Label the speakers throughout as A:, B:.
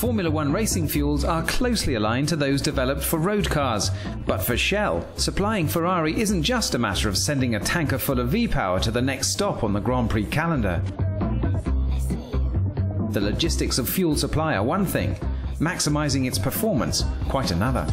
A: Formula One racing fuels are closely aligned to those developed for road cars. But for Shell, supplying Ferrari isn't just a matter of sending a tanker full of V-power to the next stop on the Grand Prix calendar. The logistics of fuel supply are one thing, maximising its performance quite another.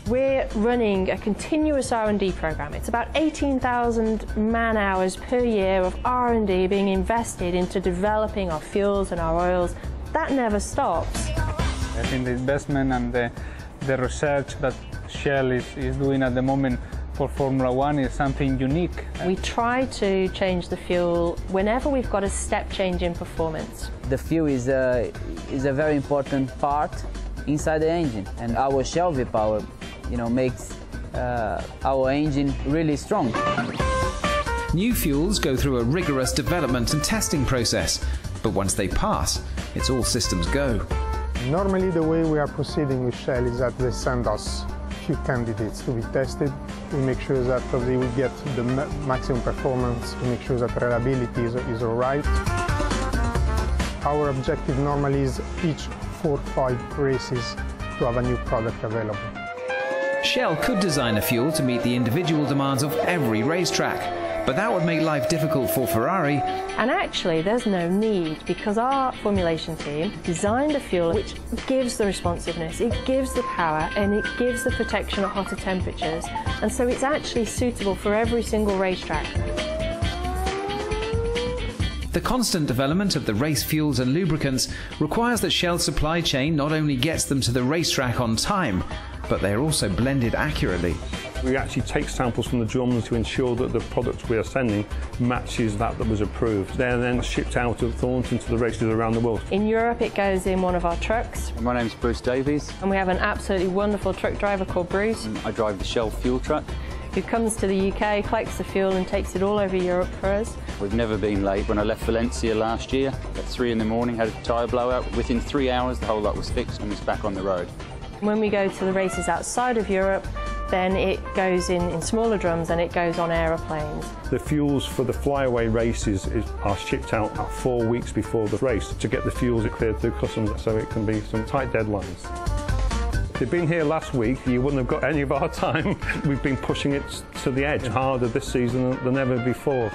B: We're running a continuous R&D program. It's about 18,000 man-hours per year of R&D being invested into developing our fuels and our oils. That never stops.
C: I think the investment and the research that Shell is doing at the moment for Formula One is something unique.
B: We try to change the fuel whenever we've got a step change in performance.
D: The fuel is a very important part inside the engine, and our Shell V-Power, makes our engine really strong.
A: New fuels go through a rigorous development and testing process, but once they pass, it's all systems go.
E: Normally the way we are proceeding with Shell is that they send us few candidates to be tested. We make sure that they will get the maximum performance, we make sure that reliability is all right. Our objective normally is each 4 or 5 races to have a new product available.
A: Shell could design a fuel to meet the individual demands of every racetrack, but that would make life difficult for Ferrari.
B: And actually, there's no need, because our formulation team designed a fuel which gives the responsiveness, it gives the power, and it gives the protection at hotter temperatures. And so it's actually suitable for every single racetrack.
A: The constant development of the race fuels and lubricants requires that Shell's supply chain not only gets them to the racetrack on time, but they are also blended accurately.
F: We actually take samples from the drums to ensure that the product we are sending matches that was approved. They're then shipped out of Thornton to the races around the world.
B: In Europe, it goes in one of our trucks.
G: My name's Bruce Davies.
B: And we have an absolutely wonderful truck driver called Bruce.
G: I drive the Shell fuel truck.
B: Who comes to the UK, collects the fuel and takes it all over Europe for us.
G: We've never been late. When I left Valencia last year, at 3 in the morning, had a tyre blowout. Within 3 hours, the whole lot was fixed and was back on the road.
B: When we go to the races outside of Europe, then it goes in smaller drums and it goes on aeroplanes.
F: The fuels for the flyaway races are shipped out 4 weeks before the race to get the fuels cleared through customs, so it can be some tight deadlines. If you'd been here last week, you wouldn't have got any of our time. We've been pushing it to the edge harder this season than ever before.